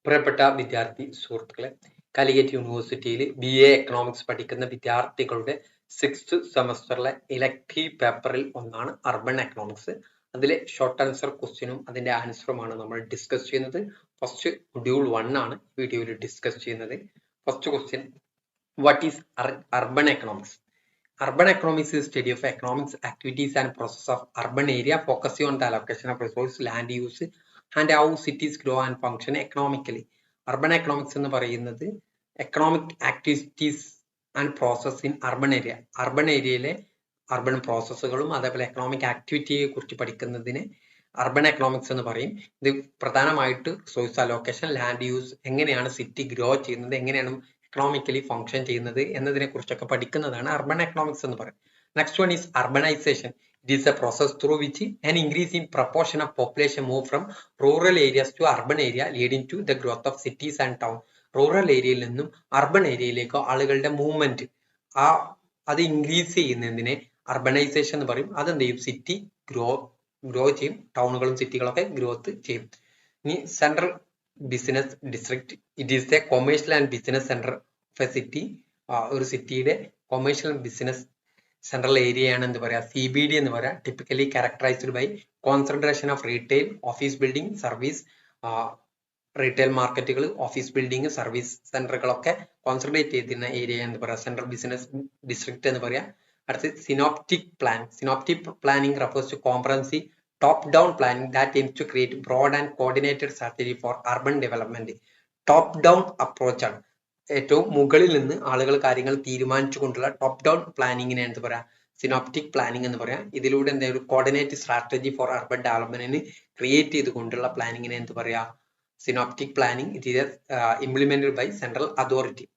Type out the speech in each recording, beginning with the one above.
പ്രിയപ്പെട്ട വിദ്യാർത്ഥി സുഹൃത്തുക്കളെ, കാലിക്കറ്റ് യൂണിവേഴ്സിറ്റിയിൽ BA എക്കണോമിക്സ് പഠിക്കുന്ന വിദ്യാർത്ഥികളുടെ 6th സെമസ്റ്ററിലെ ഇലക്ടീവ് പേപ്പറിൽ ഒന്നാണ് അർബൻ എക്കണോമിക്സ്. അതിലെ ഷോർട്ട് ആൻസർ ക്വസ്റ്റ്യനും അതിന്റെ ആൻസറുമാണ് നമ്മൾ ഡിസ്കസ് ചെയ്യുന്നത്. ഫസ്റ്റ് മൊഡ്യൂൾ 1 ആണ് വീഡിയോയിൽ ഡിസ്കസ് ചെയ്യുന്നത്. First question, what is urban economics? Urban economics is study of economics activities and process of urban area focusing on the allocation of resource, land use and how cities grow and function economically. Urban economics എന്ന് പറയുന്നത് economic activities and process in urban area. Urban ഏരിയയിലെ urban പ്രോസസ്സുകളും അതേപോലെ economic ആക്ടിവിറ്റിയെ കുറിച്ച് പഠിക്കുന്നതിന് urban economics എന്ന് പറയും. ഇത് പ്രധാനമായിട്ട് റിസോഴ്സ് അലോക്കേഷൻ, ലാൻഡ് യൂസ്, എങ്ങനെയാണ് സിറ്റി ഗ്രോ ചെയ്യുന്നത്, എങ്ങനെയാണ് economically function ചെയ്യുന്നത് എന്നതിനെ കുറിച്ചൊക്കെ പഠിക്കുന്നതാണ് അർബൻ എക്കണോമിക്സ് എന്ന് പറയുന്നത്. Next one is urbanisation. It is a process through which an increase in proportion of population move from rural areas to urban area, leading to the growth of cities and town. Rural ഏരിയയിൽ നിന്നും urban ഏരിയയിലേക്കോ ആളുകളുടെ movement അത് increase ചെയ്യുന്നതിനെ urbanisation എന്ന് പറയും. അതെന്ത് ചെയ്യും? City grow ചെയ്യും, ടൗണുകളും സിറ്റികളൊക്കെ ഗ്രോത്ത് ചെയ്യും. ഇനി central business district. It is A commercial and business centre of A city. ഒരു സിറ്റിയുടെ കൊമേഴ്ഷ്യൽ ബിസിനസ് സെൻട്രൽ ഏരിയയാണ് എന്ത് പറയാ? CBD എന്ന് പറയാം. Typically characterised by concentration of retail, office building, service. Retail മാർക്കറ്റുകൾ, ഓഫീസ് ബിൽഡിംഗ്, സർവീസ് സെന്ററുകളൊക്കെ കോൺസെൻട്രേറ്റ് ചെയ്തിരുന്ന ഏരിയ എന്ന് പറയാം സെൻട്രൽ ബിസിനസ് ഡിസ്ട്രിക്ട് എന്ന് പറയാം. അടുത്ത് synoptic plan. Synoptic planning refers to comprehensive top-down planning that aims to create broad and coordinated strategy for urban development. Top-down approach ആണ്. ഏറ്റവും മുകളിൽ നിന്ന് ആളുകൾ കാര്യങ്ങൾ തീരുമാനിച്ചുകൊണ്ടുള്ള ടോപ്പ് ഡൗൺ പ്ലാനിങ്ങിനെ എന്ത് പറയാ? സിനോപ്റ്റിക് പ്ലാനിങ് എന്ന് പറയാം. ഇതിലൂടെ എന്താ ഒരു കോർഡിനേറ്റ് സ്ട്രാറ്റജി ഫോർ അർബൻ ഡെവലപ്മെന്റിന് ക്രിയേറ്റ് ചെയ്തുകൊണ്ടുള്ള പ്ലാനിങ്ങിനെ എന്ത് പറയാ? Synoptic planning. It is implemented by central authority.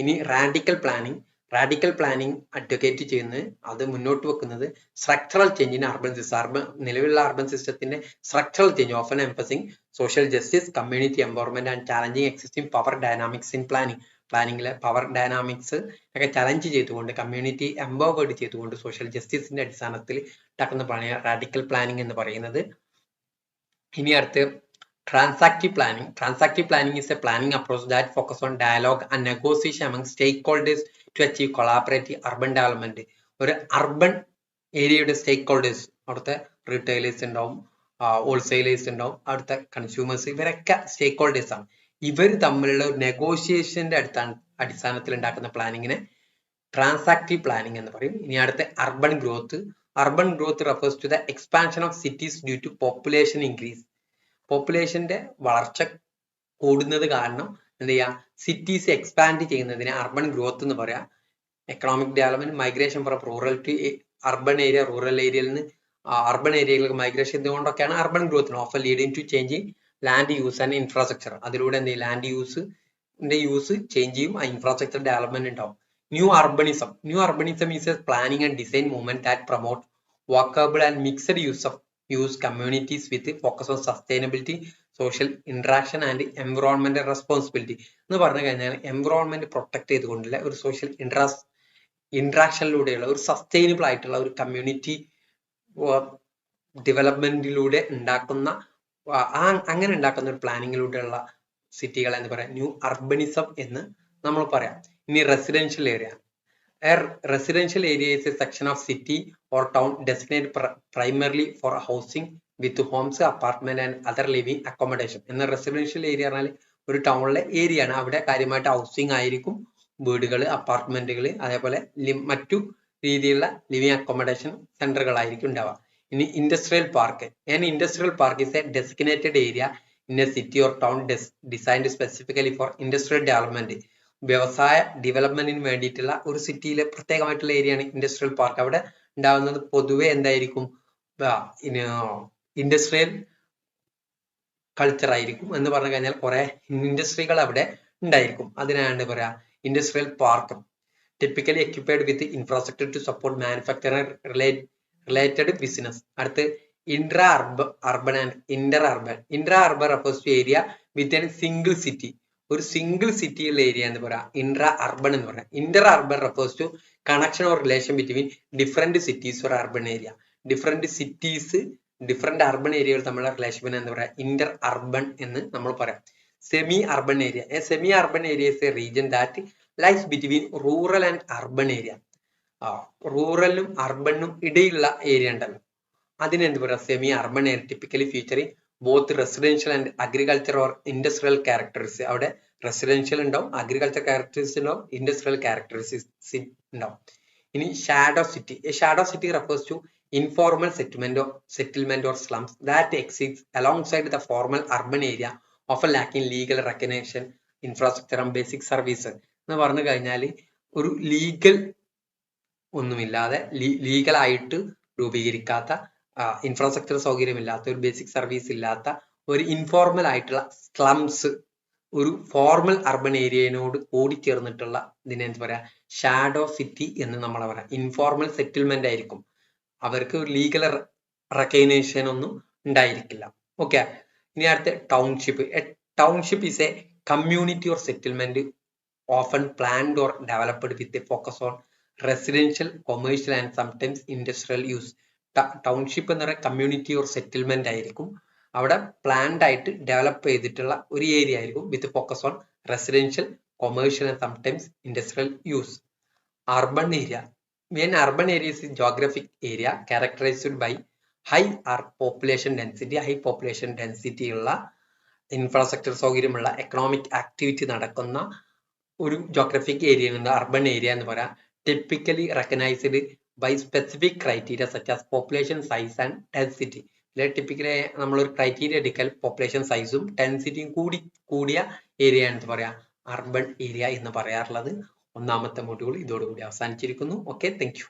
ഇനി radical planning. Radical planning advocate ചെയ്യുന്നത്, അത് മുന്നോട്ട് വെക്കുന്നത് structural change in urban system. നിലവിലുള്ള അർബൻ സിസ്റ്റത്തിന്റെ structural change, often emphasizing social justice, community empowerment and challenging existing power dynamics in planning. പ്ലാനിങ്ങിലെ power dynamics ഒക്കെ challenge ചെയ്തുകൊണ്ട്, കമ്മ്യൂണിറ്റി എംപവേർഡ് ചെയ്തുകൊണ്ട്, സോഷ്യൽ ജസ്റ്റിസിന്റെ അടിസ്ഥാനത്തിൽ ഉണ്ടാക്കുന്ന പ്ലാനിങ് റാഡിക്കൽ പ്ലാനിങ് എന്ന് പറയുന്നത്. ഇനി അടുത്ത് transactive planning. Transactive planning is a planning approach that focuses on dialogue and negotiation among stakeholders to achieve collaborative urban development. ഒരു അർബൻ ഏരിയയുടെ സ്റ്റേക്ക് ഹോൾഡേഴ്സ്, അവിടുത്തെ റീറ്റെയിലേഴ്സ് ഉണ്ടാവും, ഹോൾസെയിലേഴ്സ് ഉണ്ടാവും, അവിടുത്തെ കൺസ്യൂമേഴ്സ്, ഇവരൊക്കെ സ്റ്റേക്ക് ഹോൾഡേഴ്സ് ആണ്. ഇവർ തമ്മിലുള്ള ഒരു നെഗോഷിയേഷന്റെ അടിസ്ഥാനത്തിൽ ഉണ്ടാക്കുന്ന പ്ലാനിങ്ങിനെ ട്രാൻസാക്റ്റീവ് പ്ലാനിങ് എന്ന് പറയും. ഇനി അടുത്ത urban growth. Urban growth refers to the expansion of cities due to population increase. പോപ്പുലേഷന്റെ വളർച്ച കൂടുന്നത് കാരണം എന്ത് ചെയ്യാ? സിറ്റീസ് എക്സ്പാൻഡ് ചെയ്യുന്നതിനെ അർബൻ ഗ്രോത്ത് എന്ന് പറയാം. Economic development, migration from rural to urban area, rural ഏരിയയിൽ നിന്ന് അർബൻ ഏരിയയിലേക്ക് മൈഗ്രേഷൻ ചെയ്തുകൊണ്ടൊക്കെയാണ് അർബൻ ഗ്രോത്ത്. ഓഫർ leading to change land use and infrastructure. അതിലൂടെ എന്ത് ചെയ്യും? ലാൻഡ് യൂസ് ചേഞ്ച് ചെയ്യും, ആ ഇൻഫ്രാസ്ട്രക്ചർ ഡെവലപ്മെന്റ് ഉണ്ടാവും. New urbanism. New അർബണിസം is a planning and design movement that promote walkable and mixed use communities with focus on sustainability, social interaction and environmental responsibility. എന്ന് പറഞ്ഞു കഴിഞ്ഞാൽ environment protect ചെയ്തുകൊണ്ടുള്ള ഒരു social ഇന്ററാക്ഷനിലൂടെയുള്ള ഒരു sustainable ആയിട്ടുള്ള ഒരു community ഡെവലപ്മെന്റിലൂടെ ഉണ്ടാക്കുന്ന അങ്ങനെ ഉണ്ടാക്കുന്ന ഒരു പ്ലാനിങ്ങിലൂടെയുള്ള സിറ്റികൾ എന്ന് പറയാം ന്യൂ അർബണിസം എന്ന് നമ്മൾ പറയാം. ഇനി residential area. A residential area is a section of city or town designated primarily for housing with homes, apartment and other living accommodation. എന്ന റെസിഡൻഷ്യൽ ഏരിയ പറഞ്ഞാൽ ഒരു ടൗണിലെ ഏരിയ ആണ്. അവിടെ കാര്യമായിട്ട് ഹൗസിംഗ് ആയിരിക്കും, വീടുകൾ, അപ്പാർട്ട്മെന്റുകൾ, അതേപോലെ മറ്റു രീതിയിലുള്ള ലിവിംഗ് അക്കോമഡേഷൻ സെന്ററുകളായിരിക്കും ഉണ്ടാവുക. ഇനി industrial park. An industrial park is a designated area in a city or town designed specifically for industrial development. വ്യവസായ ഡെവലപ്മെന്റിന് വേണ്ടിയിട്ടുള്ള ഒരു സിറ്റിയിലെ പ്രത്യേകമായിട്ടുള്ള ഏരിയയാണ് ഇൻഡസ്ട്രിയൽ പാർക്ക്. അവിടെ ഉണ്ടാകുന്നത് പൊതുവെ എന്തായിരിക്കും? ഇൻഡസ്ട്രിയൽ കൾച്ചർ ആയിരിക്കും. എന്ന് പറഞ്ഞു കഴിഞ്ഞാൽ കുറെ ഇൻഡസ്ട്രികൾ അവിടെ ഉണ്ടായിരിക്കും. അതിനാണ് പറയാ industrial park. Typically equipped with infrastructure to support manufacturing related business. അടുത്ത് intra urban and inter urban. Intra urban refers to area with a single city. ഒരു സിംഗിൾ സിറ്റിയുള്ള ഏരിയ എന്ന് പറയാം ഇൻട്രാ അർബൻ എന്ന് പറയാം. Inter urban refers to connection or relation between different cities or urban area. Different cities, different urban ഏരിയകൾ തമ്മിലുള്ള relation എന്ന് പറയാം ഇന്റർ അർബൻ എന്ന് നമ്മൾ പറയാം. semi-urban area. A semi-urban area is a region that lies between rural and urban area. റൂറലും അർബനും ഇടയിലുള്ള area ഉണ്ടല്ലോ, അതിനെന്ത് പറയാം, semi urban area. Typically featuring both residential and agriculture or industrial characteristics. അവിടെ റെസിഡൻഷ്യൽ ഉണ്ടാവും, agriculture characteristics ഉണ്ടാവും, industrial characteristics ഉണ്ടാവും. ഇനി shadow city. A shadow city refers to informal settlement or slums that exists alongside the formal urban area, often lacking legal recognition, infrastructure and basic services. എന്ന് പറഞ്ഞു കഴിഞ്ഞാൽ ഒരു legal ഒന്നുമില്ലാതെ, legal ആയിട്ട് രൂപീകരിക്കാത്ത, infrastructure സൗകര്യമില്ലാത്ത, ഒരു basic service ഇല്ലാത്ത ഒരു informal ആയിട്ടുള്ള സ്ലംസ് ഒരു ഫോർമൽ അർബൻ ഏരിയനോട് കൂടിച്ചേർന്നിട്ടുള്ള ഇതിനെ എന്താ പറയാ, ഷാഡോ സിറ്റി എന്ന് നമ്മൾ പറയാം. ഇൻഫോർമൽ സെറ്റിൽമെന്റ് ആയിരിക്കും, അവർക്ക് ഒരു ലീഗൽ റെക്കഗ്നേഷൻ ഒന്നും ഉണ്ടായിരിക്കില്ല. ഓക്കെ. ഇനി അടുത്ത township. A township is A community or settlement often planned or developed with a focus on residential, commercial and sometimes industrial use. Township എന്ന് പറയുന്ന കമ്മ്യൂണിറ്റി ഓർ സെറ്റിൽമെന്റ് ആയിരിക്കും, അവിടെ പ്ലാൻഡ് ആയിട്ട് ഡെവലപ്പ് ചെയ്തിട്ടുള്ള ഒരു ഏരിയ ആയിരിക്കും വിത്ത് focus on residential, commercial and sometimes industrial use. Urban area. When urban area is a geographic area characterized by high population density ഉള്ള infrastructure സൗകര്യമുള്ള എക്കണോമിക് ആക്ടിവിറ്റി നടക്കുന്ന ഒരു ജോഗ്രഫിക് ഏരിയ അർബൻ ഏരിയ എന്ന് പറയാം. Typically recognised by specific criteria such as population size and density. ടിപ്പിക്കലി നമ്മളൊരു criteria എടുക്കൽ population സൈസും ഡെൻസിറ്റിയും കൂടിയ ഏരിയ എന്ന് പറയാം അർബൻ ഏരിയ എന്ന് പറയാറുള്ളത്. ഒന്നാമത്തെ മൊഡ്യൂൾ ഇതോടുകൂടി അവസാനിച്ചിരിക്കുന്നു. Okay, thank you.